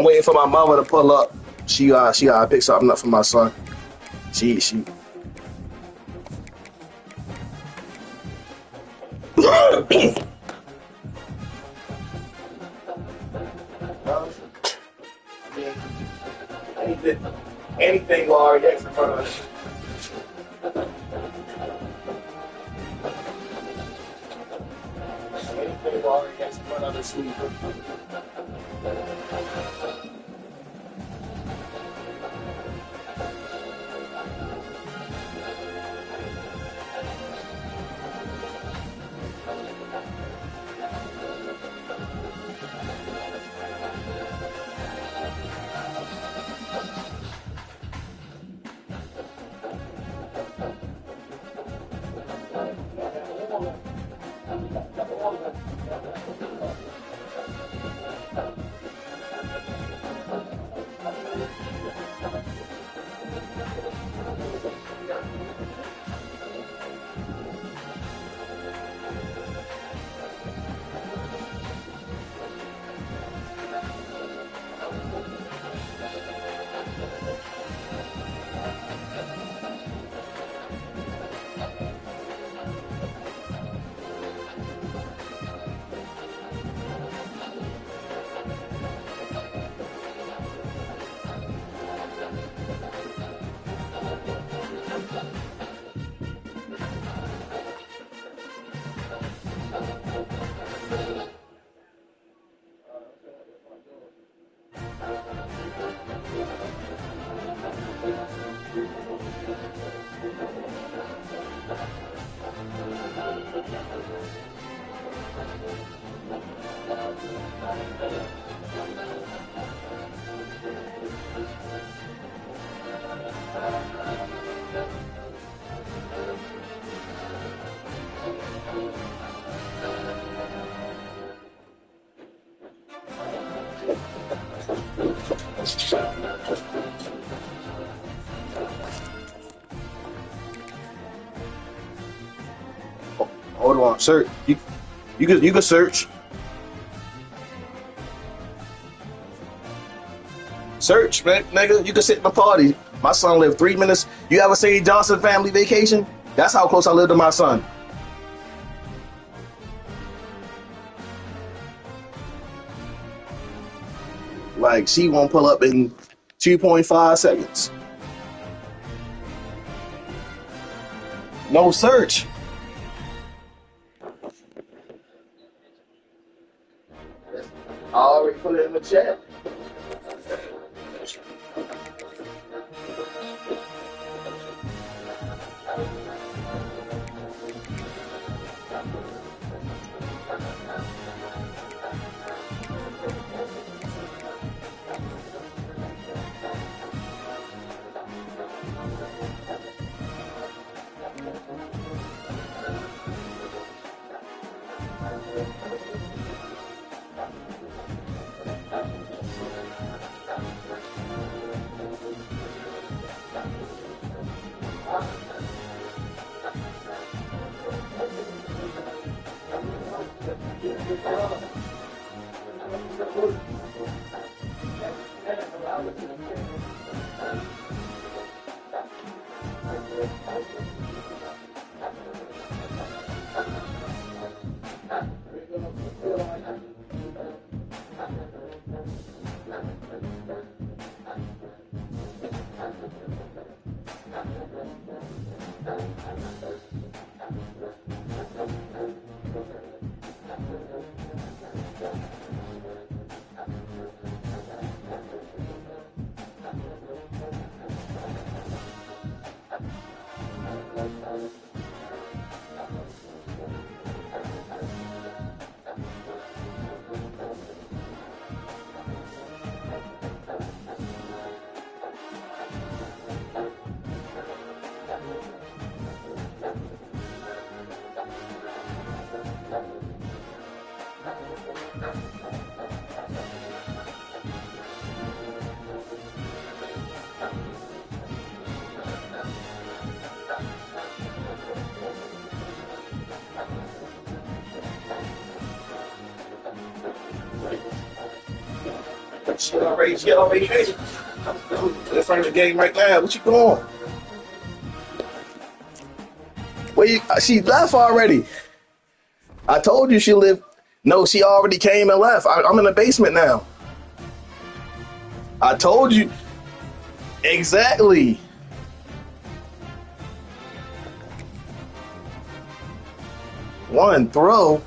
I'm waiting for my mother to pull up. She pick something up for my son. She. Anything will already in front of us. Anything will already in front of us. Hold on, search. You can search. Search, man, nigga. You can sit in my party. My son lived 3 minutes. You ever seen Johnson Family Vacation? That's how close I live to my son. Like she won't pull up in 2.5 seconds. No search. I already put it in the chat. She already she on vacation. In front of the game right now. What you doing? Wait, she left already. I told you she lived. No, she already came and left. I'm in the basement now. I told you. Exactly. One throw.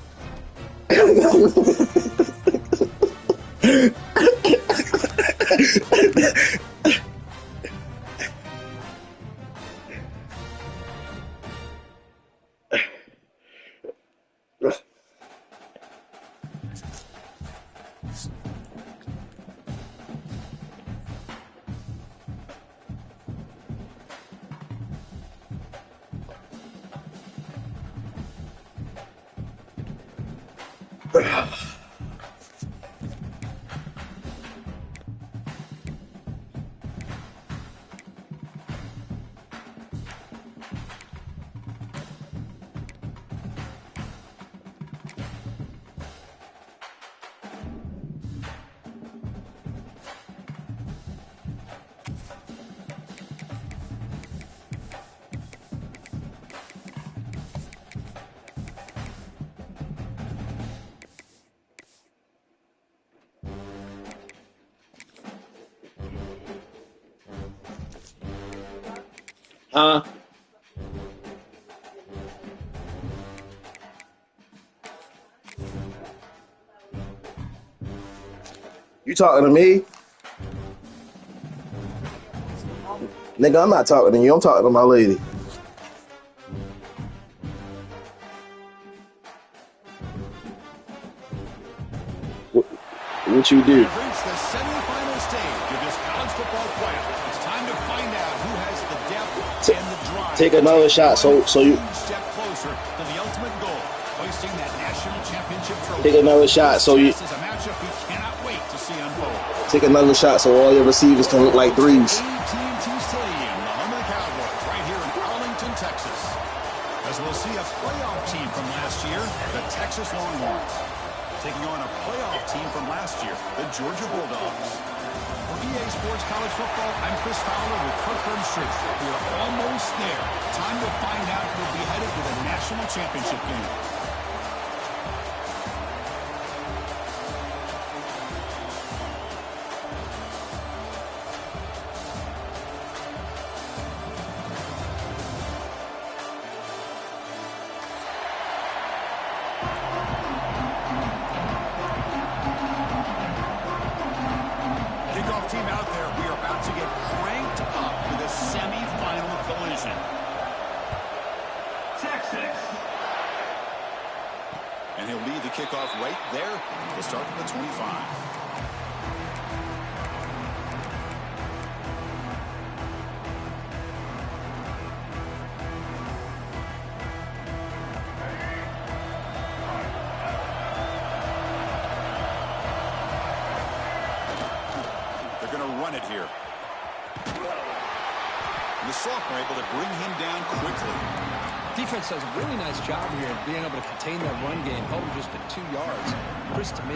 Huh? You talking to me? Nigga, I'm not talking to you. I'm talking to my lady. What you do? We've reached the semifinal stage of this college football playoff. It's time to find out who has the depth and the drive. Take another shot, so you step closer to the ultimate goal, hoisting that national championship trophy. take another shot, so you. This is a matchup we cannot wait to see unfold. Take another shot, so all your receivers can look like threes. AT&T Stadium, the home of the Cowboys, right here in Arlington, Texas. As we'll see a playoff team from last year, the Texas Longhorns, taking on a playoff team from last year, the Georgia Bulldogs. For EA Sports College Football, I'm Chris Fowler with Kirk Herbstreit. We are almost there. Time to find out who will be headed to the national championship game. Team out there, we are about to get cranked up with a semi-final collision. Texas. And he'll lead the kickoff right there to start at the 25. Run it here. And the sophomore able to bring him down quickly. Defense does a really nice job here of being able to contain that run game, held him just at 2 yards. Chris, to me,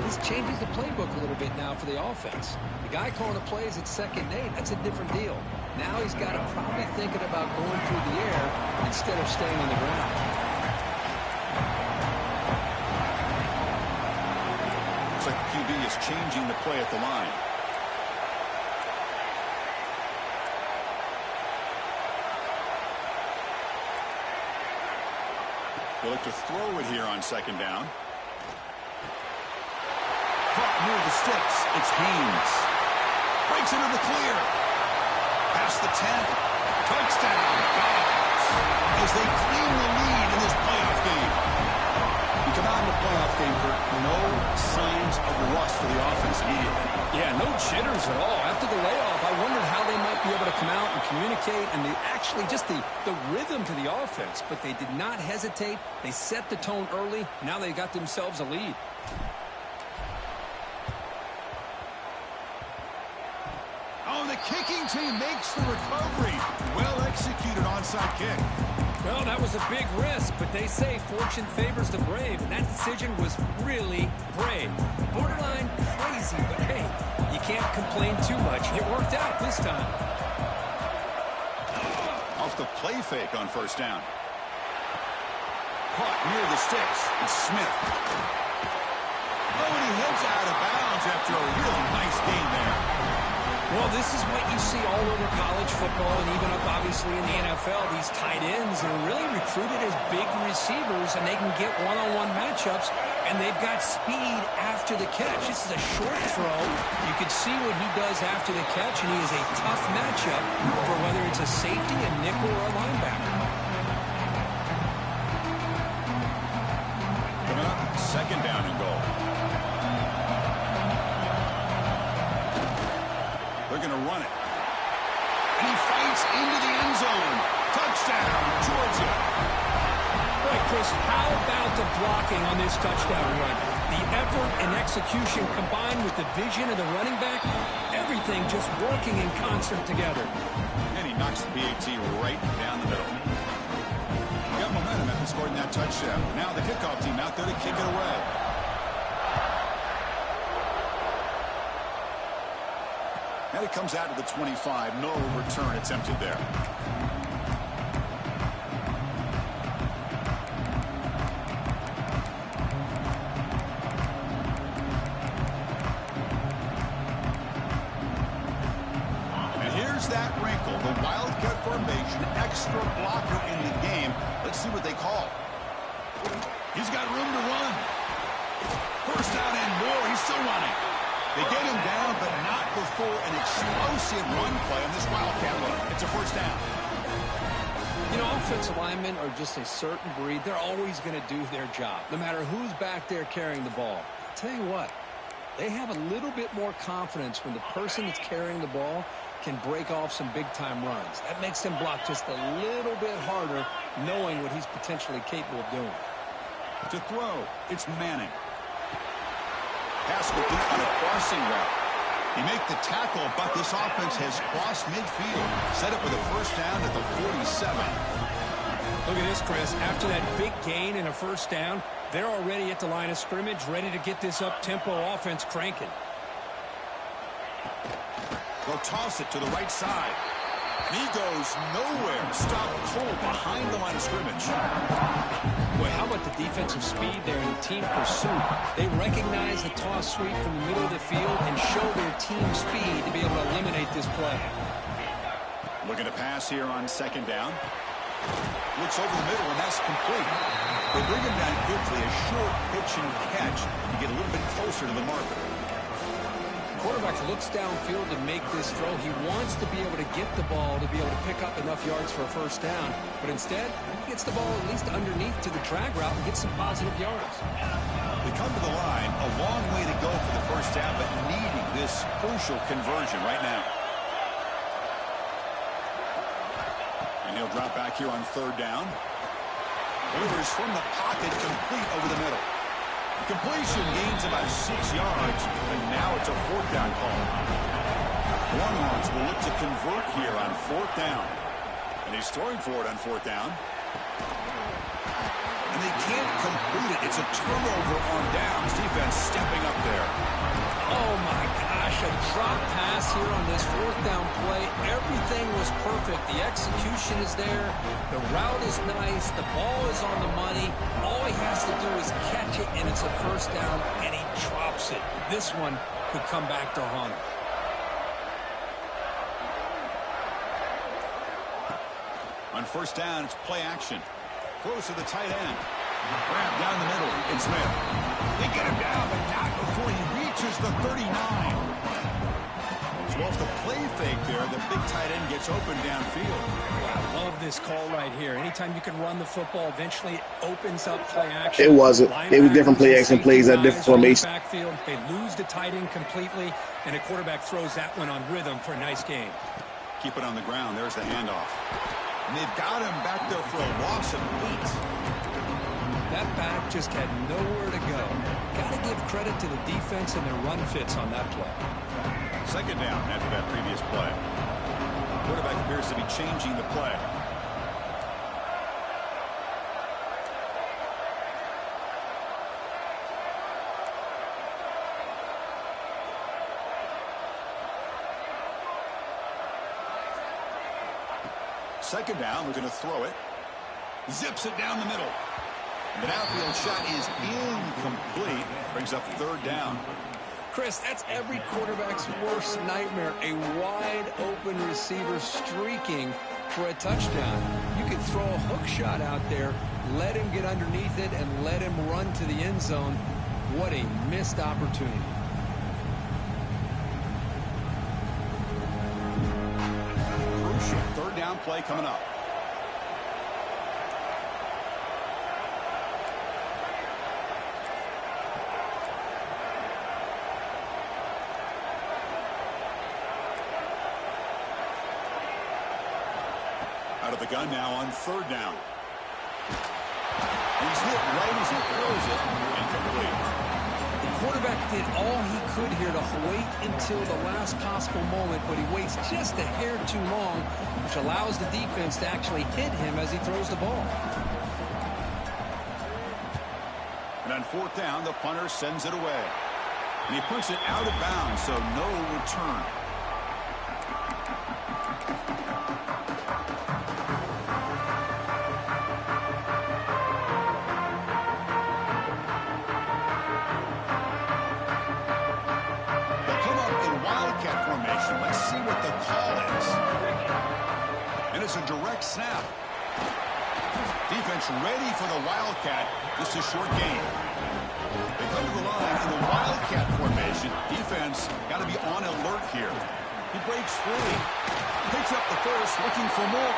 this changes the playbook a little bit now for the offense. The guy calling the plays at 2nd and 8, that's a different deal. Now he's got to probably thinking about going through the air instead of staying on the ground. Looks like the QB is changing the play at the line. They'll look to throw it here on 2nd down. Caught near the sticks. It's Haynes. Breaks into the clear. Past the 10. Touchdown. As they claim the lead in this playoff game. You come out in the playoff game, Kurt, no signs of rust for the offense immediately. Yeah, no jitters at all. After the layoff, I wondered how they might be able to come out and communicate and actually just the rhythm to the offense. But they did not hesitate. They set the tone early. Now they got themselves a lead. Oh, the kicking team makes the recovery. Well executed onside kick. Well, that was a big risk, but they say fortune favors the brave, and that decision was really brave. Borderline crazy. easy, but hey, you can't complain too much. It worked out this time. Off the play fake on first down. Caught near the sticks. It's Smith. Oh, and he heads out of bounds after a real nice gain there. Well, this is what you see all over college football and even up, obviously, in the NFL. These tight ends are really recruited as big receivers, and they can get one-on-one matchups, and they've got speed after the catch. This is a short throw. You can see what he does after the catch, and he is a tough matchup for whether it's a safety, a nickel, or a linebacker. Coming up, second down and goal. They're going to run it. And he fights into the end zone. Touchdown, Georgia. Boy, Chris, how about the blocking on this touchdown run? The effort and execution combined with the vision of the running back, everything just working in concert together. And he knocks the PAT right down the middle. Got momentum after scoring that touchdown. Now the kickoff team out there to kick it away. And it comes out to the 25. No return attempted there. And here's that wrinkle. The Wildcat formation, extra blocker in the game. Let's see what they call. He's got room to run. First down and more. He's still running. They get him down, but not before an explosive run play on this Wildcat look. It's a first down. You know, offensive linemen are just a certain breed. They're always going to do their job, no matter who's back there carrying the ball. I'll tell you what, they have a little bit more confidence when the person that's carrying the ball can break off some big-time runs. That makes them block just a little bit harder, knowing what he's potentially capable of doing. To throw, it's Manning. Pass complete on a crossing route. He make the tackle, but this offense has crossed midfield. Set up with a first down at the 47. Look at this, Chris. After that big gain and a first down, they're already at the line of scrimmage, ready to get this up-tempo offense cranking. They'll toss it to the right side. And he goes nowhere. Stop cold behind the line of scrimmage. Boy, how about the defensive speed there in the team pursuit? They recognize the toss sweep from the middle of the field and show their team speed to be able to eliminate this play. Looking to pass here on second down. Looks over the middle, and that's complete. They bring him down quickly, a short pitch and catch to get a little bit closer to the marker. Quarterback looks downfield to make this throw. He wants to be able to get the ball to be able to pick up enough yards for a first down. But instead, he gets the ball at least underneath to the drag route and gets some positive yards. They come to the line, a long way to go for the first down, but needing this crucial conversion right now. And he'll drop back here on third down. Delivers from the pocket, complete over the middle. Completion gains about 6 yards, and now it's a fourth down call. Longhorns will look to convert here on fourth down. And he's throwing for it on fourth down. And they can't complete it. It's a turnover on downs. Defense stepping up there. Oh, my gosh, a drop pass here on this fourth down play. Everything was perfect. The execution is there. The route is nice. The ball is on the money. All he has to do is catch it, and it's a first down, and he drops it. This one could come back to haunt him. On first down, it's play action. Close to the tight end. Grab down the middle. It's Smith. They get him down, but not before he reaches the 39. So off the play fake there, the big tight end gets open downfield. I love this call right here. Anytime you can run the football, eventually it opens up play action. It wasn't. It was different play action plays at different formations. Backfield, they lose the tight end completely, and a quarterback throws that one on rhythm for a nice game. Keep it on the ground. There's the handoff. And they've got him back there for a loss of 8. That back just had nowhere to go. Got to give credit to the defense and their run fits on that play. Second down after that previous play. Quarterback appears to be changing the play. second down. They're going to throw it. Zips it down the middle. The downfield shot is incomplete. Brings up third down. Chris, that's every quarterback's worst nightmare. A wide-open receiver streaking for a touchdown. You could throw a hook shot out there, let him get underneath it, and let him run to the end zone. What a missed opportunity. Crucial third down play coming up. Out of the gun now on third down. He's hit right as he throws it. Incomplete. The quarterback did all he could here to wait until the last possible moment, but he waits just a hair too long, which allows the defense to actually hit him as he throws the ball. And on fourth down, the punter sends it away. And he puts it out of bounds, so no return. Let's see what the call is. And it's a direct snap. Defense ready for the Wildcat. Just a short gain. They come to the line in the Wildcat formation. Defense got to be on alert here. He breaks free. Picks up the first, looking for more.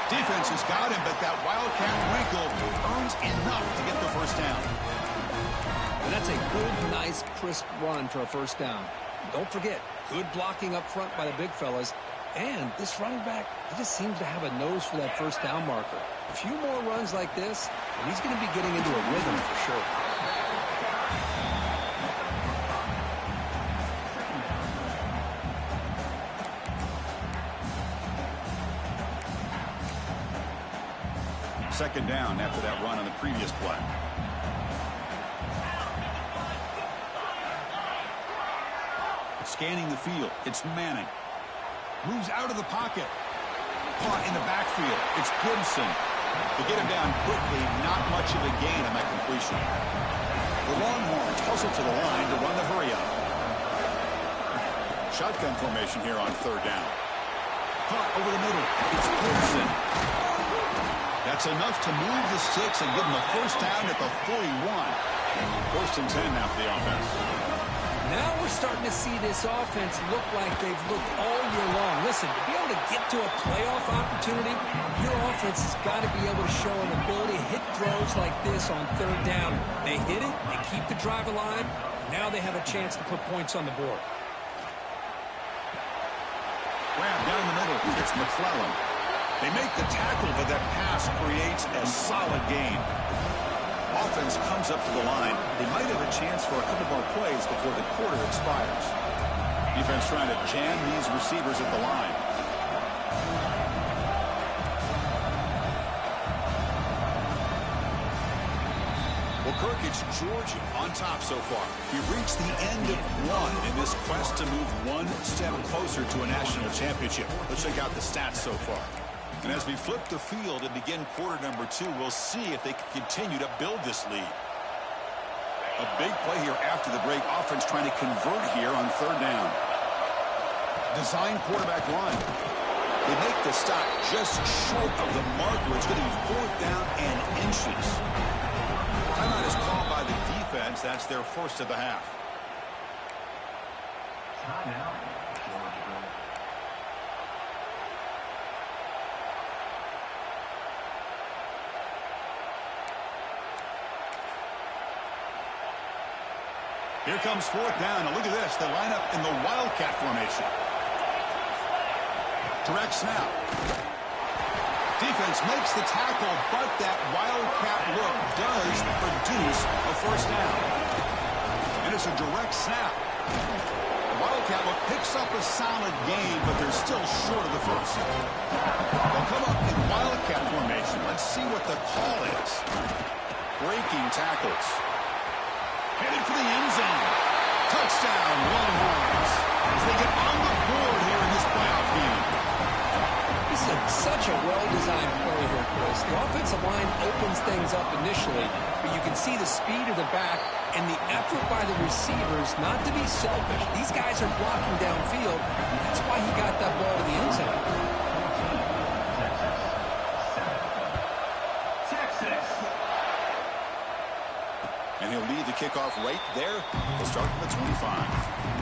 Defense has got him, but that Wildcat wrinkle earns enough to get the first down. And that's a good, nice, crisp run for a first down. Don't forget, good blocking up front by the big fellas. And this running back, he just seems to have a nose for that first down marker. A few more runs like this, and he's going to be getting into a rhythm for sure. Second down after that run on the previous play. Scanning the field, it's Manning. Moves out of the pocket. Caught in the backfield, it's Gibson. They get him down quickly, not much of a gain on that completion. The Longhorns hustle to the line to run the hurry-up. Shotgun formation here on third down. Caught over the middle, it's Gibson. That's enough to move the sticks and give them a first down at the 41. First and 10 now for the offense. Now we're starting to see this offense look like they've looked all year long. Listen, to be able to get to a playoff opportunity, your offense has got to be able to show an ability to hit throws like this on third down. They hit it, they keep the drive alive. Now they have a chance to put points on the board. Grab down the middle. It's McClellan. They make the tackle, but that pass creates a solid gain. Offense comes up to the line. They might have a chance for a couple more plays before the quarter expires. Defense trying to jam these receivers at the line. Well, Kirk, it's Georgia on top so far. We reached the end of one in this quest to move one step closer to a national championship. Let's check out the stats so far. And as we flip the field and begin quarter number 2, we'll see if they can continue to build this lead. A big play here after the break. Offense trying to convert here on third down. Design quarterback run. They make the stop just short of the marker. It's going to be fourth down and inches. Timeout is called by the defense. That's their first of the half. Timeout. Here comes fourth down. Now look at this. They line up in the Wildcat formation. Direct snap. Defense makes the tackle, but that Wildcat look does produce a first down. And it's a direct snap. The Wildcat look picks up a solid gain, but they're still short of the first. They'll come up in Wildcat formation. Let's see what the call is. Breaking tackles. Headed for the end zone. Touchdown, Longhorns. As they get on the board here in this playoff game. This is such a well well-designed play here, Chris. The offensive line opens things up initially, but you can see the speed of the back and the effort by the receivers not to be selfish. These guys are blocking downfield. That's why he got that ball to the end zone. And he'll lead the kickoff right there. He'll start from the 25.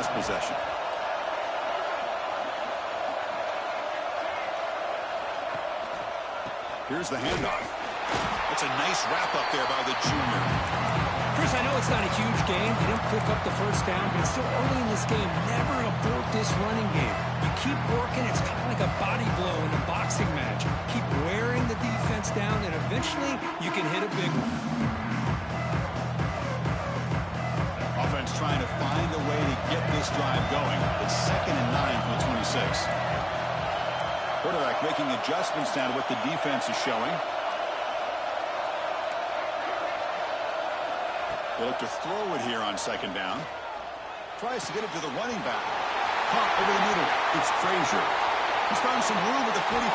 Possession. Here's the handoff. It's a nice wrap up there by the junior. Chris, I know it's not a huge game. He didn't pick up the first down, but it's still early in this game. Never abort this running game. You keep working. It's kind of like a body blow in a boxing match. Keep wearing the defense down, and eventually you can hit a big one. Offense trying to find a way to get this drive going. It's 2nd and 9 from the 26. Quarterback making adjustments down to what the defense is showing. They look to throw it here on 2nd down. Tries to get it to the running back. Pump over the middle. It's Frazier. He's found some room at the 45.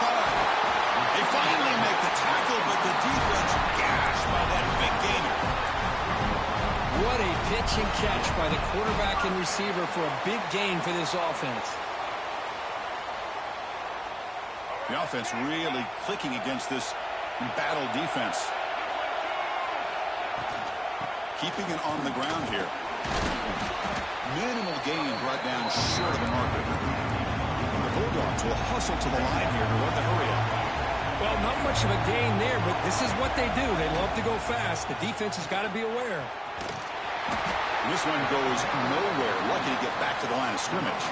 They finally make the tackle, but the defense gashed by that big gainer. What a pitch and catch by the quarterback and receiver for a big gain for this offense. The offense really clicking against this battle defense. Keeping it on the ground here. Minimal gain brought down short of the marker. The Bulldogs will hustle to the line here to run the hurry up. Well, not much of a gain there, but this is what they do. They love to go fast. The defense has got to be aware. This one goes nowhere. Lucky to get back to the line of scrimmage.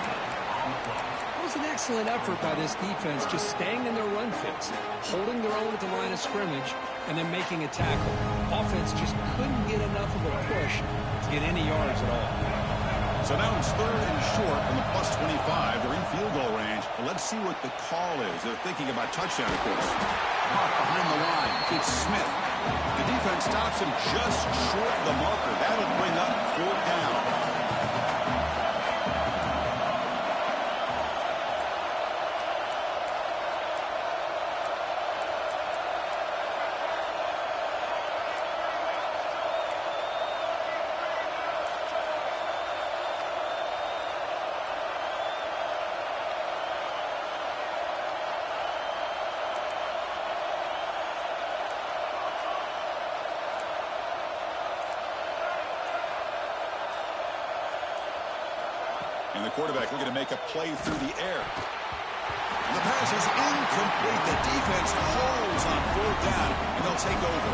It was an excellent effort by this defense, just staying in their run fits, holding their own at the line of scrimmage, and then making a tackle. Offense just couldn't get enough of a push to get any yards at all. So now it's 3rd and short from the plus 25. They're in field goal range. But let's see what the call is. They're thinking about touchdown, of course. Caught behind the line. It's Smith. The defense stops him just short of the marker. That'll bring up 4th down. And the quarterback looking to make a play through the air. And the pass is incomplete. The defense holds on 4th down, and they'll take over.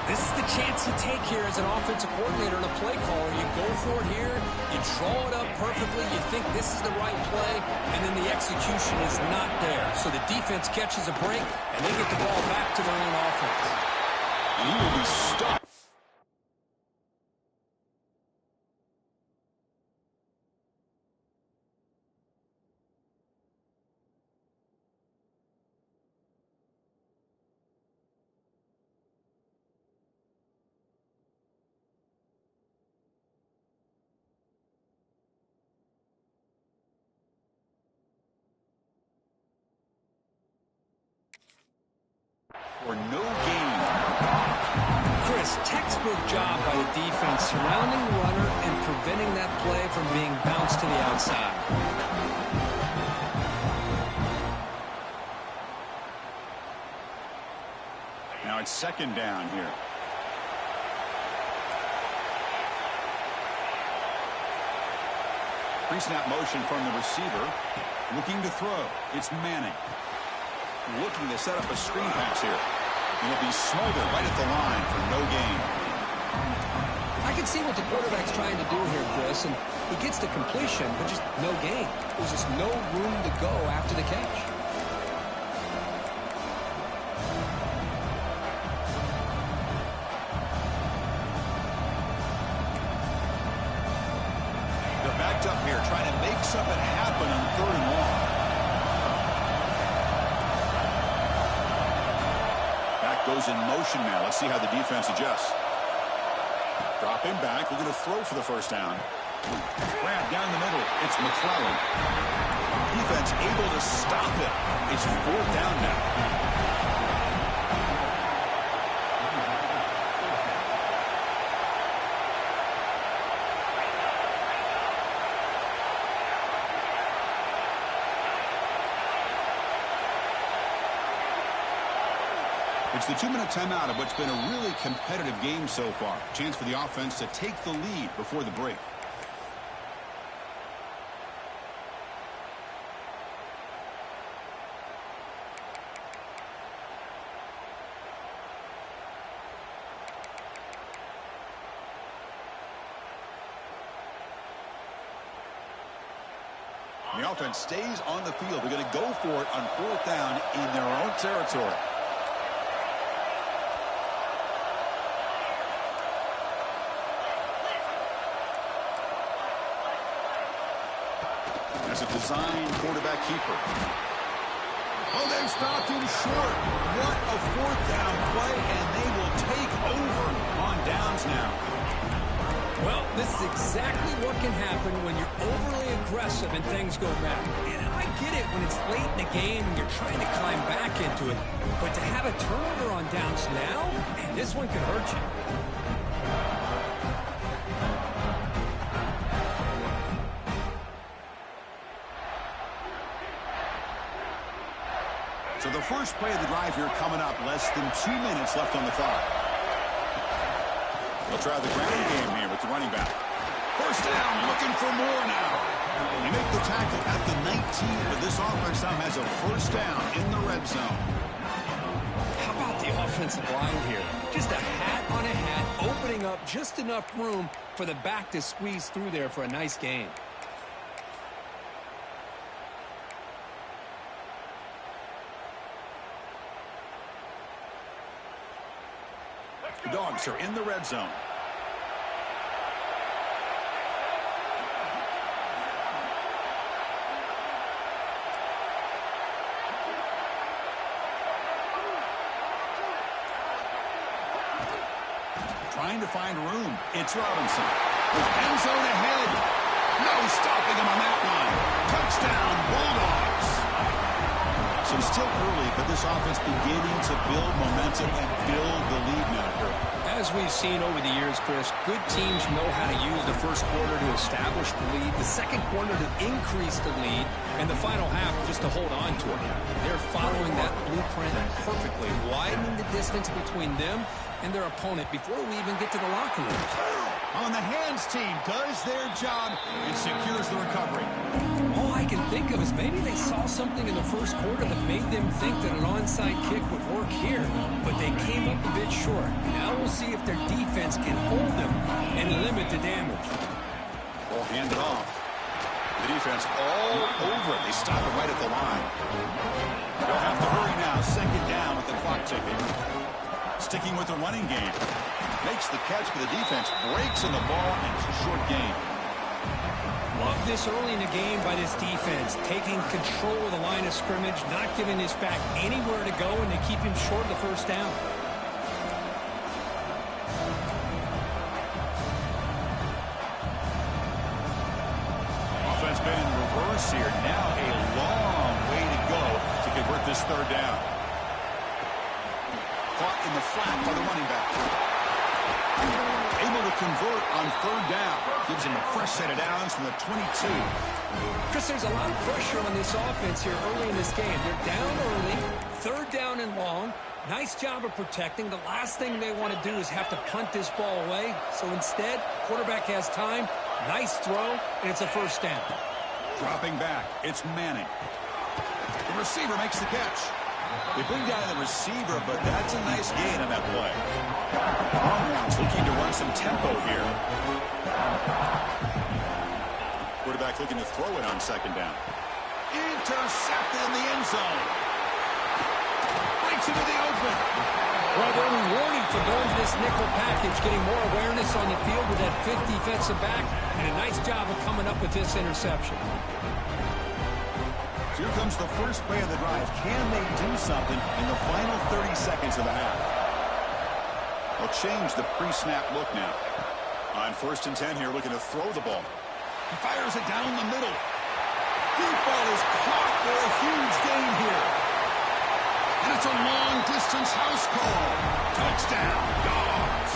This is the chance you take here as an offensive coordinator and a play caller. You go for it here. You draw it up perfectly. You think this is the right play, and then the execution is not there. So the defense catches a break, and they get the ball back to their own offense. And he will be stuck. For no gain. Chris, textbook job by the defense surrounding the runner and preventing that play from being bounced to the outside. Now it's 2nd down here. Pre-snap motion from the receiver. Looking to throw. It's Manning. Looking to set up a screen pass here. It'll be Smolder right at the line for no gain. I can see what the quarterback's trying to do here, Chris, and he gets the completion, but just no gain. There's just no room to go after the catch. picked up here, trying to make something happen on 3rd and long. Back goes in motion now. Let's see how the defense adjusts. Dropping back, looking to throw for the first down. Grab down the middle. It's McClellan. Defense able to stop it. It's 4th down now. It's the 2-minute timeout of what's been a really competitive game so far. Chance for the offense to take the lead before the break. The offense stays on the field. They're going to go for it on 4th down in their own territory. As a design quarterback keeper. Oh, they've stopped him short. What a 4th down play, and they will take over on downs now. Well, this is exactly what can happen when you're overly aggressive and things go bad. And I get it when it's late in the game and you're trying to climb back into it. But to have a turnover on downs now, man, this one could hurt you. So the first play of the drive here coming up, less than 2 minutes left on the clock. They'll try the ground game here with the running back. First down, looking for more now. They make the tackle at the 19, but this offense now has a first down in the red zone. How about the offensive line here? Just a hat on a hat, opening up just enough room for the back to squeeze through there for a nice gain. The Dogs are in the red zone. Trying to find room. It's Robinson. End zone ahead. No stopping him on that line. Touchdown, Bulldogs. So still early, but this offense beginning to build momentum and build the lead now. As we've seen over the years, Chris, good teams know how to use the first quarter to establish the lead, the second quarter to increase the lead, and the final half just to hold on to it. They're following that blueprint perfectly, widening the distance between them and their opponent before we even get to the locker room. On the hands team does their job and secures the recovery. All I can think of is maybe they saw something in the first quarter that made them think that an onside kick would work here, but they came up a bit short. Now we'll see if their defense can hold them and limit the damage. Ball handed off. The defense all over it. They stop it right at the line. They'll have to hurry now. Second down with the clock ticking. Sticking with the running game. Makes the catch, but the defense breaks on the ball, and it's a short gain. Love this early in the game by this defense, taking control of the line of scrimmage, not giving this back anywhere to go, and they keep him short of the first down. Offense been in reverse here. Now a long way to go to convert this third down. Caught in the flat by the running back. Able to convert on third down. Gives him a fresh set of downs from the 22. Chris, there's a lot of pressure on this offense here early in this game. They're down early, third down and long. Nice job of protecting. The last thing they want to do is have to punt this ball away. So instead, quarterback has time. Nice throw, and it's a first down. Dropping back, it's Manning. The receiver makes the catch. They bring down the receiver, but that's a nice gain on that play. Longhorns looking to run some tempo here. Quarterback looking to throw it on second down. Intercepted in the end zone. Breaks into the open. Well, they're rewarded for going to this nickel package, getting more awareness on the field with that fifth defensive back, and a nice job of coming up with this interception. So here comes the first play of the drive. Can they do something in the final 30 seconds of the half? They'll change the pre-snap look now. On 1st and 10 here, looking to throw the ball. He fires it down the middle. Deep ball is caught for a huge gain here. And it's a long-distance house call. Touchdown, Dogs.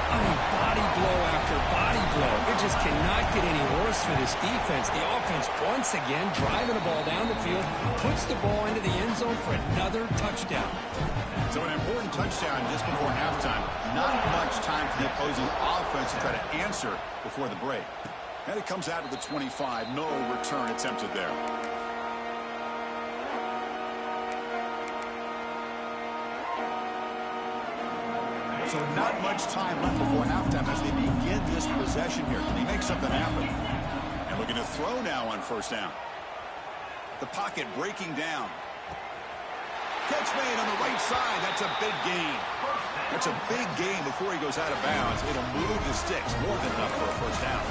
I mean, body blow after body blow. It just cannot get any worse for this defense. The offense, once again, driving the ball down the field, puts the ball into the end zone for another touchdown. So an important touchdown just before halftime. Not much time for the opposing offense to try to answer before the break. And it comes out to the 25. No return attempted there. So not much time left before halftime as they begin this possession here. Can they make something happen? And looking to throw now on 1st down. The pocket breaking down. Catch made on the right side. That's a big gain. That's a big gain before he goes out of bounds. It'll move the sticks. More than enough for a 1st down.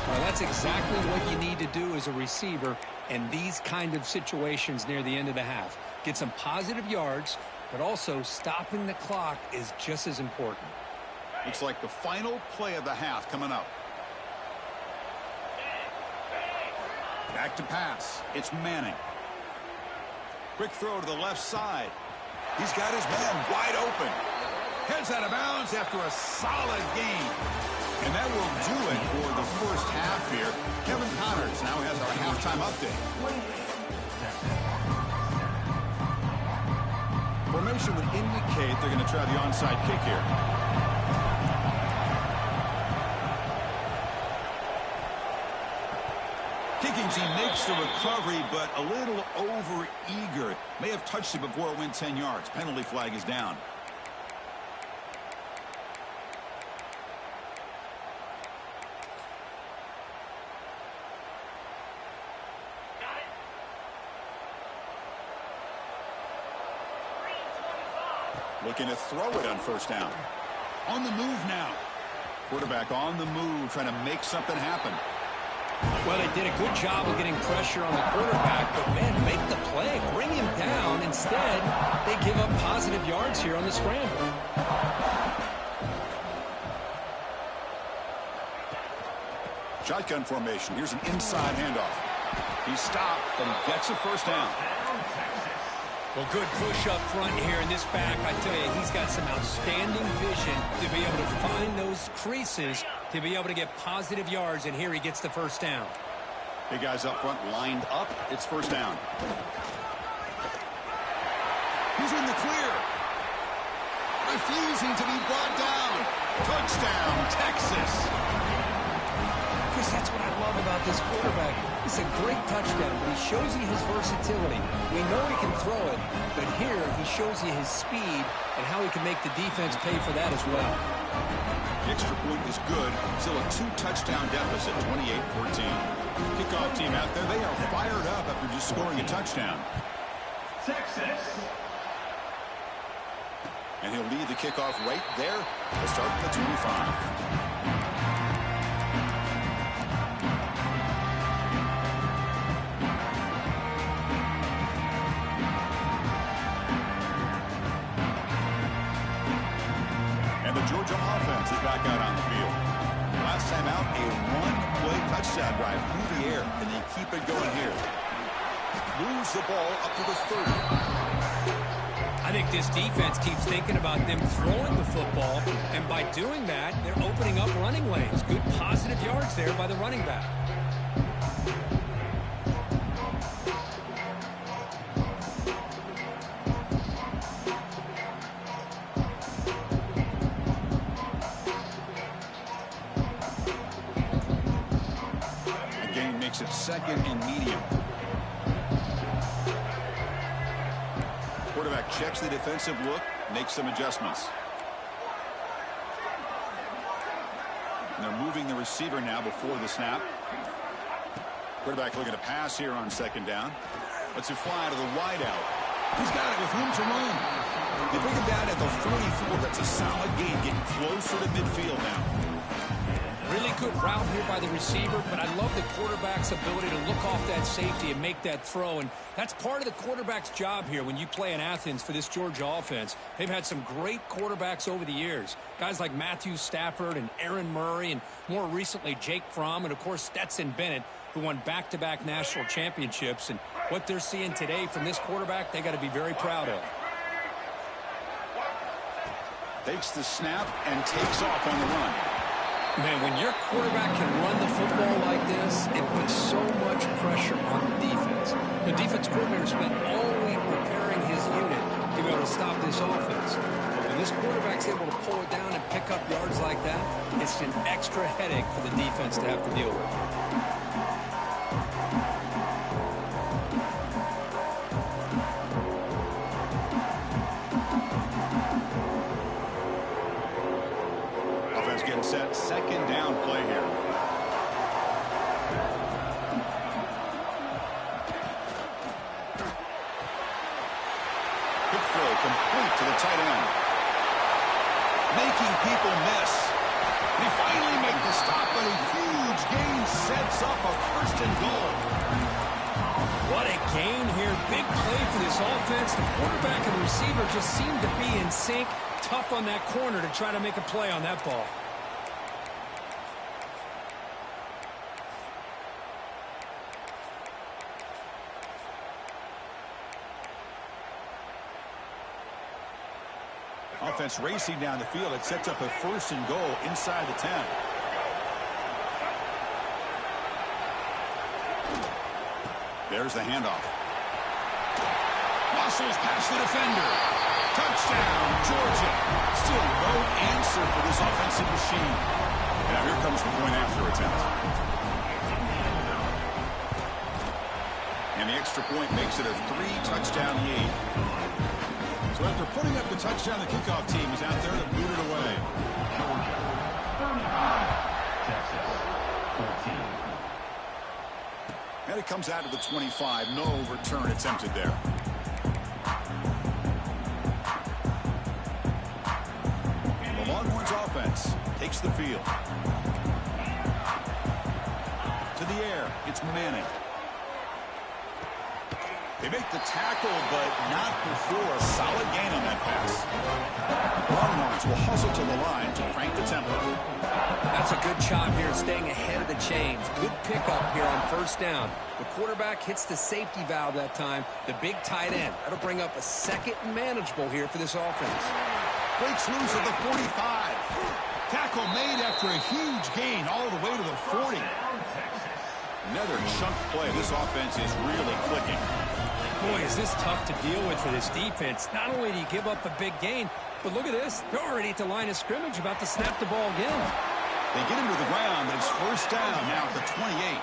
Well, that's exactly what you need to do as a receiver in these kind of situations near the end of the half. Get some positive yards, but also stopping the clock is just as important. Looks like the final play of the half coming up. Back to pass. It's Manning. Quick throw to the left side. He's got his man wide open. Heads out of bounds after a solid gain. And that will do it for the first half here. Kevin Connors now has our halftime update. Formation would indicate they're going to try the onside kick here. Kicking team makes the recovery, but a little over-eager. May have touched it before it went 10 yards. Penalty flag is down. Looking to throw it on 1st down. On the move now. Quarterback on the move, trying to make something happen. Well, they did a good job of getting pressure on the quarterback, but, man, make the play. Bring him down. Instead, they give up positive yards here on the scramble. Shotgun formation. Here's an inside handoff. He stopped, but he gets a 1st down. Well, good push up front here in this back. I tell you, he's got some outstanding vision to be able to find those creases, to be able to get positive yards, and here he gets the 1st down. Big guys up front lined up. It's 1st down. He's in the clear. Refusing to be brought down. Touchdown, Texas. Chris, that's what I love about this quarterback. It's a great touchdown, but he shows you his versatility. We know he can throw it, but here he shows you his speed and how he can make the defense pay for that as well. The extra point is good. Still a 2-touchdown deficit, 28-14. Kickoff team out there, they are fired up after just scoring a touchdown. Texas. And he'll lead the kickoff right there. We'll start at the 25. Georgia offense is back out on the field. Last time out, a one-play touchdown drive through the air, and they keep it going here. Moves the ball up to the 30. I think this defense keeps thinking about them throwing the football, and by doing that, they're opening up running lanes. Good positive yards there by the running back. It's 2nd and medium. Quarterback checks the defensive look, makes some adjustments. And they're moving the receiver now before the snap. Quarterback looking to pass here on 2nd down. Lets it fly to the wide out. He's got it with room to run. They bring him down at the 44. That's a solid gain, getting closer to midfield now. Really good route here by the receiver, but I love the quarterback's ability to look off that safety and make that throw. And that's part of the quarterback's job here when you play in Athens for this Georgia offense. They've had some great quarterbacks over the years. Guys like Matthew Stafford and Aaron Murray, and more recently Jake Fromm, and of course Stetson Bennett, who won back-to-back national championships. And what they're seeing today from this quarterback, they got to be very proud of. Takes the snap and takes off on the run. Man, when your quarterback can run the football like this, it puts so much pressure on the defense. The defense coordinator spent all week preparing his unit to be able to stop this offense. But when this quarterback's able to pull it down and pick up yards like that, it's an extra headache for the defense to have to deal with. Getting set, second down play here. Quick throw complete to the tight end. Making people miss. They finally make the stop, but a huge gain sets up a first and goal. What a gain here. Big play for this offense. The quarterback and the receiver just seem to be in sync. Tough on that corner to try to make a play on that ball. Offense racing down the field. It sets up a first and goal inside the 10. There's the handoff. Muscles past the defender. Touchdown, Georgia. Still no answer for this offensive machine. Now here comes the point after attempt. And the extra point makes it a 3-touchdown lead. So after putting up the touchdown, the kickoff team is out there to boot it away. Georgia 35, Texas 14. And it comes out of the 25. No return attempted there. The Longhorns offense takes the field. To the air, it's Manning. They make the tackle, but not before a solid gain on that pass. Longhorns will hustle to the line to crank the tempo. That's a good job here, staying ahead of the chains. Good pickup here on first down. The quarterback hits the safety valve that time. The big tight end. That'll bring up a second and manageable here for this offense. Breaks loose at the 45. Tackle made after a huge gain all the way to the 40. Another chunk play. This offense is really clicking. Boy, is this tough to deal with for this defense. Not only do you give up a big gain, but look at this. They're already at the line of scrimmage, about to snap the ball again. They get him to the ground, but it's first down now at the 28.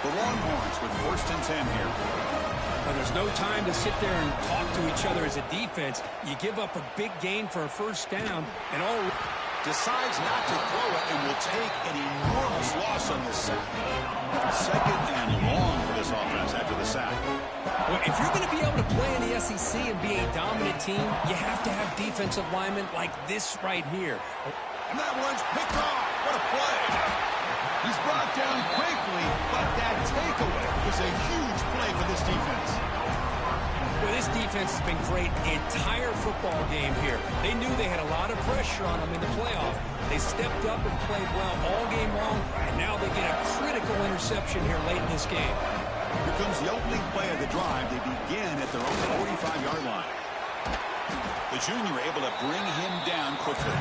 The Longhorns with first and 10 here. Well, there's no time to sit there and talk to each other as a defense. You give up a big gain for a first down, and all... Decides not to throw it and will take an enormous loss on this sack. Second and long for this offense after the sack. Well, if you're going to be able to play in the SEC and be a dominant team, you have to have defensive linemen like this right here. And that one's picked off. What a play. He's brought down quickly, but that takeaway is a huge play for this defense. Well, this defense has been great the entire football game here. They knew they had a lot of pressure on them in the playoff. They stepped up and played well all game long, and now they get a critical interception here late in this game. Here comes the opening play of the drive. They begin at their own 45-yard line. The junior able to bring him down quickly.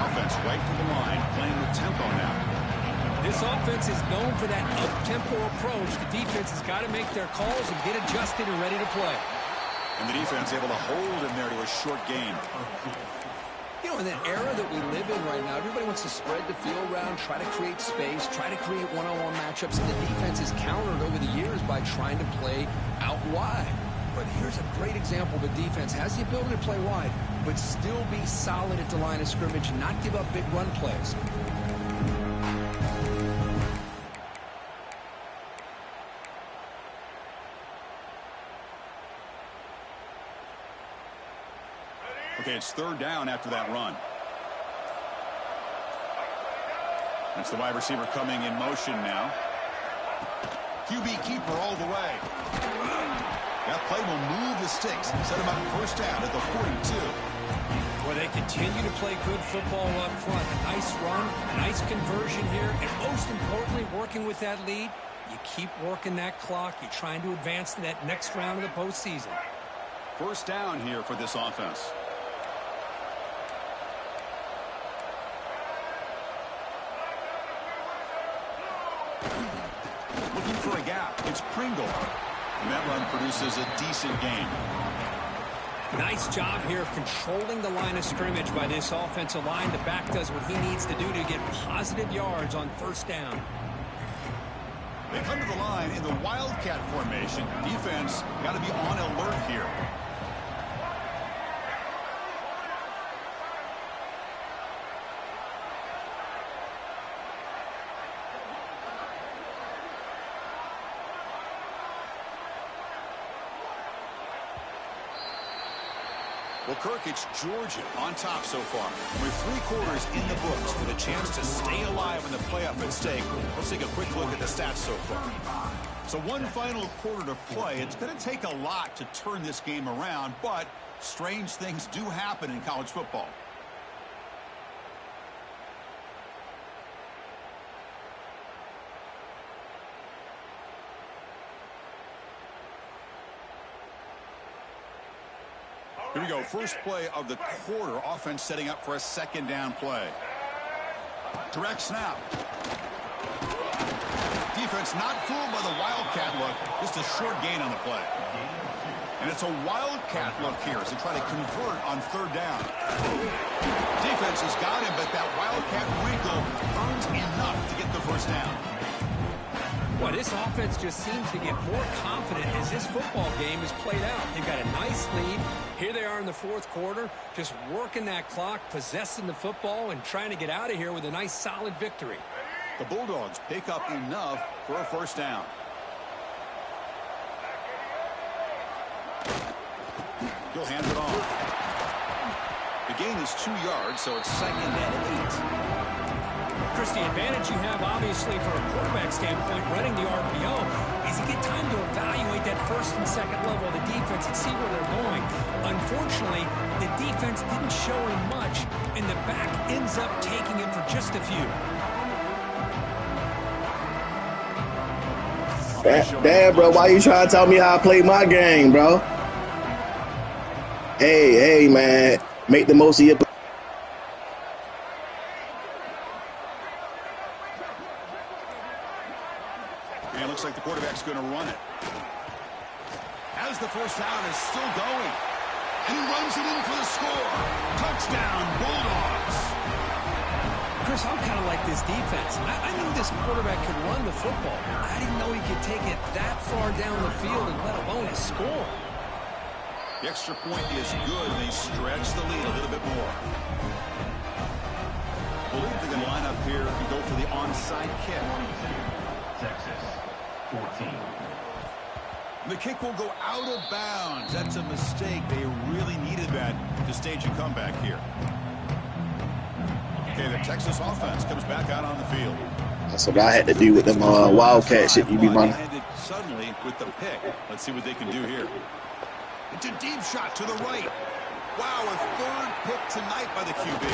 Offense right to the line, playing with tempo now. This offense is known for that up-tempo approach. The defense has got to make their calls and get adjusted and ready to play. And the defense able to hold him there to a short gain. You know, in that era that we live in right now, everybody wants to spread the field around, try to create space, try to create one-on-one matchups, and the defense is countered over the years by trying to play out wide. But here's a great example. The defense has the ability to play wide, but still be solid at the line of scrimmage and not give up big run plays. Okay, it's third down after that run. It's the wide receiver coming in motion now. QB keeper all the way. That play will move the sticks. Set him up first down at the 42. Well, they continue to play good football up front. A nice run, a nice conversion here, and most importantly, working with that lead, you keep working that clock. You're trying to advance to that next round of the postseason. First down here for this offense. Looking for a gap. It's Pringle. And that run produces a decent gain. Nice job here of controlling the line of scrimmage by this offensive line. The back does what he needs to do to get positive yards on first down. They come to the line in the Wildcat formation. Defense got to be on alert here. Well, Kirk, it's Georgia on top so far. With 3 quarters in the books with a chance to stay alive in the playoff at stake. Let's take a quick look at the stats so far. So one final quarter to play. It's going to take a lot to turn this game around, but strange things do happen in college football. Here we go. First play of the quarter. Offense setting up for a second down play. Direct snap. Defense not fooled by the Wildcat look. Just a short gain on the play. And it's a Wildcat look here as they try to convert on third down. Defense has got him, but that Wildcat wrinkle earns enough to get the first down. Well, this offense just seems to get more confident as this football game is played out. They've got a nice lead. Here they are in the fourth quarter, just working that clock, possessing the football, and trying to get out of here with a nice, solid victory. The Bulldogs pick up enough for a first down. He'll hand it off. The gain is 2 yards, so it's second and 8. Chris, the advantage you have, obviously, from a quarterback standpoint, running the RPO, is you get time to evaluate that first and second level of the defense and see where they're going. Unfortunately, the defense didn't show him much, and the back ends up taking it for just a few. Damn, bro, why you trying to tell me how I play my game, bro? Hey, man, make the most of your... And it looks like the quarterback's going to run it. As the first down is still going. And he runs it in for the score. Touchdown, Bulldogs. Chris, I'm kind of like this defense. I knew this quarterback could run the football. I didn't know he could take it that far down the field and let alone a score. The extra point is good. They stretch the lead a little bit more. I believe they're going to line up here and go for the onside kick. Texas, 14. The kick will go out of bounds. That's a mistake. They really needed that to stage a comeback here. Okay, the Texas offense comes back out on the field. That's what I had to do with them Wildcat shit you be running. Suddenly with the pick. Let's see what they can do here. It's a deep shot to the right. Wow, a third pick tonight by the QB.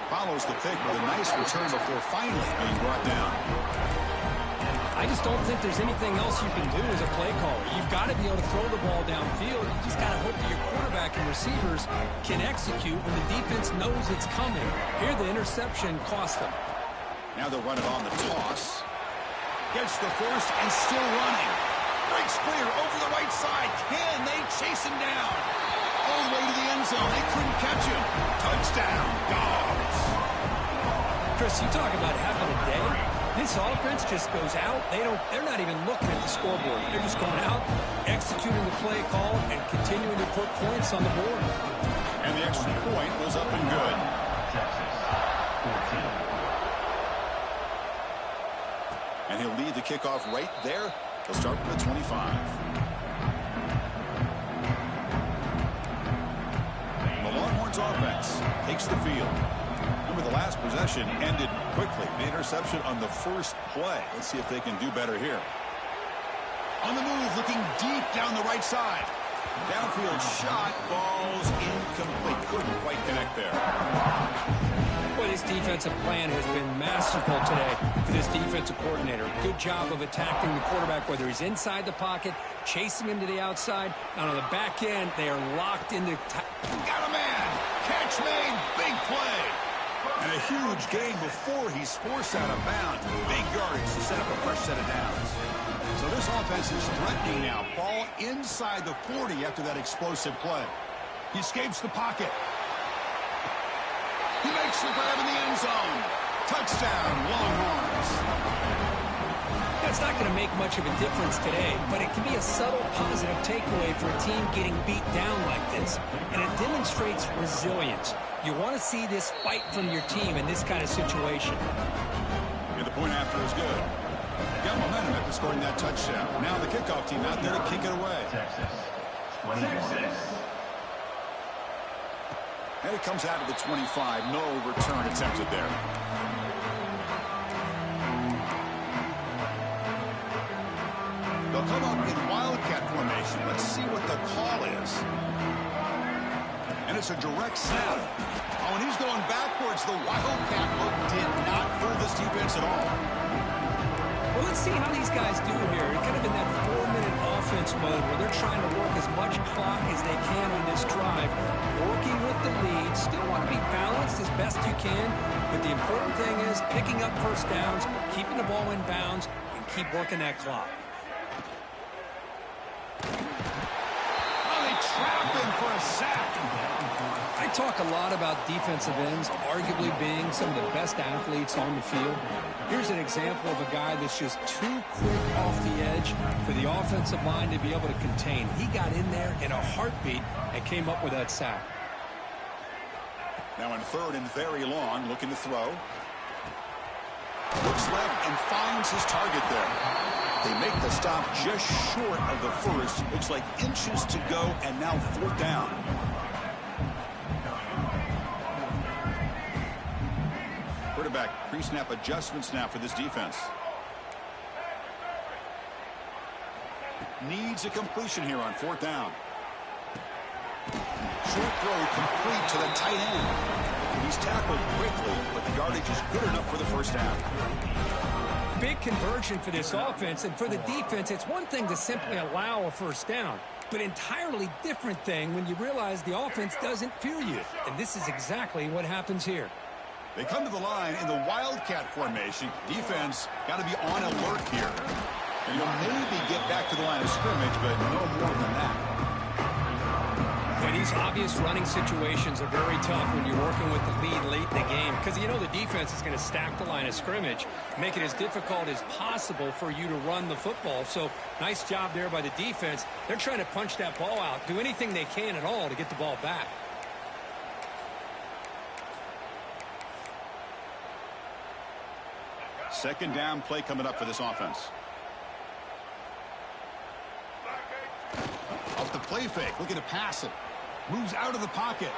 Follows the pick with a nice return before finally being brought down. I just don't think there's anything else you can do as a play caller. You've got to be able to throw the ball downfield. You just got to hope that your quarterback and receivers can execute when the defense knows it's coming. Here, the interception cost them. Now they'll run it on the toss. Gets the first and still running. Breaks clear over the right side. Can they chase him down? All the way to the end zone. They couldn't catch him. Touchdown, Dogs. Chris, you talk about having a day. This offense just goes out. They're not even looking at the scoreboard. They're just going out, executing the play call, and continuing to put points on the board. And the extra point was up and good. Texas, 14. And he'll lead the kickoff right there. He'll start from the 25. The Longhorns Patriots offense takes the field. Remember, the last possession ended quickly. The interception on the first play. Let's see if they can do better here. On the move, looking deep down the right side. Downfield shot falls incomplete. Couldn't quite connect there. Well, this defensive plan has been masterful today for this defensive coordinator. Good job of attacking the quarterback, whether he's inside the pocket, chasing him to the outside. And on the back end, they are locked into... Got a man! Catch made! Big play! And a huge gain before he's forced out of bounds. Big yardage to set up a fresh set of downs. So this offense is threatening now. Ball inside the 40 after that explosive play. He escapes the pocket. He makes the grab in the end zone. Touchdown, Longhorns. That's not going to make much of a difference today, but it can be a subtle positive takeaway for a team getting beat down like this. And it demonstrates resilience. You want to see this fight from your team in this kind of situation. And the point after is good. Got momentum after scoring that touchdown. Now the kickoff team out there to kick it away. Texas, 26. And it comes out of the 25. No return attempted there. They'll come up in wildcat formation. Let's see what the call is. And it's a direct snap. Oh, and he's going backwards. The wildcat look did not fool this defense at all. Well, let's see how these guys do here. They're kind of in that 4-minute offense mode where they're trying to work as much clock as they can on this drive, working with the lead. Still want to be balanced as best you can, but the important thing is picking up first downs, keeping the ball in bounds, and keep working that clock. Oh, they trap him for a sack. I talk a lot about defensive ends arguably being some of the best athletes on the field. Here's an example of a guy that's just too quick off the edge for the offensive line to be able to contain. He got in there in a heartbeat and came up with that sack. Now in third and very long, looking to throw. Looks left and finds his target there. They make the stop just short of the first. Looks like inches to go, and now fourth down. Quarterback pre-snap adjustments now for this defense. Needs a completion here on fourth down. Short throw complete to the tight end. He's tackled quickly, but the yardage is good enough for the first down. Big conversion for this offense, and for the defense, it's one thing to simply allow a first down, but entirely different thing when you realize the offense doesn't fear you. And this is exactly what happens here. They come to the line in the wildcat formation. Defense got to be on alert here. And you'll maybe get back to the line of scrimmage, but no more than that. But these obvious running situations are very tough when you're working with the lead late in the game, because you know the defense is going to stack the line of scrimmage, make it as difficult as possible for you to run the football. So nice job there by the defense. They're trying to punch that ball out, do anything they can at all to get the ball back. Second down play coming up for this offense. Off the play fake, looking to pass it. Moves out of the pocket.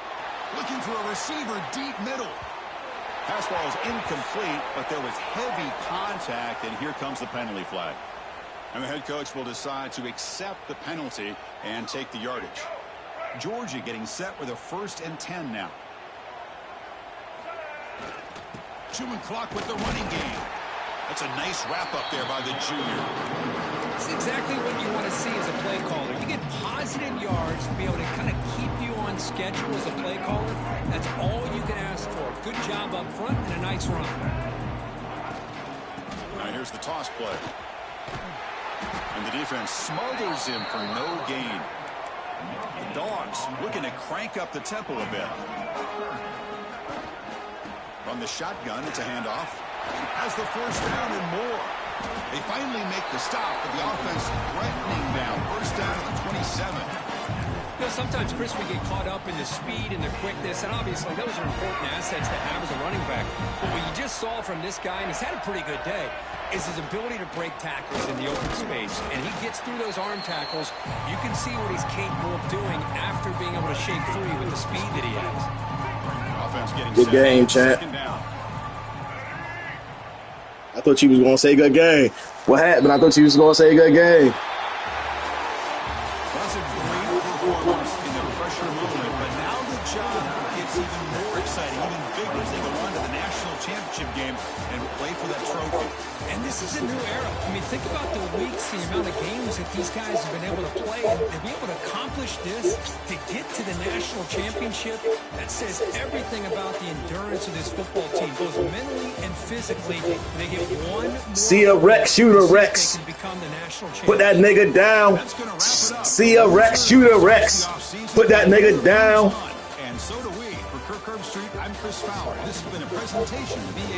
Looking for a receiver deep middle. Pass ball is incomplete, but there was heavy contact, and here comes the penalty flag. And the head coach will decide to accept the penalty and take the yardage. Georgia getting set with a 1st and 10 now. Chewing clock with the running game. That's a nice wrap-up there by the junior. That's exactly what you want to see as a play caller. You get positive yards to be able to kind of keep you on schedule as a play caller. That's all you can ask for. Good job up front and a nice run. Now here's the toss play. And the defense smothers him for no gain. The Dogs looking to crank up the tempo a bit. From the shotgun, it's a handoff. Has the first down and more. They finally make the stop, but the offense threatening now. First down at the 27. You know, sometimes, Chris, we get caught up in the speed and the quickness, and obviously those are important assets to have as a running back. But what you just saw from this guy, and he's had a pretty good day, is his ability to break tackles in the open space. And he gets through those arm tackles. You can see what he's capable of doing after being able to shake free with the speed that he has. Offense getting Good set. game, champ. Second down. I thought you was gonna say good game. What happened? I thought you was gonna say good game. That's a great performance in the pressure movement, but now the job gets even more exciting, even bigger as they go on to the national championship game and play for that trophy. And this is a new era. I mean, think about the weeks, the amount of games that these guys have been able to play, and to be able to accomplish this, to get to the national championship, that says everything about the endurance of this football team, both mentally and physically. They get one more See ya, Rex, shooter, Rex. they can become the national champion. Put that nigga down. That's going to wrap it up. See ya, Rex, shooter, Rex. Put that nigga down. And so do we. For Kirk Herbstreit, I'm Chris Fowler. This has been a presentation of EA.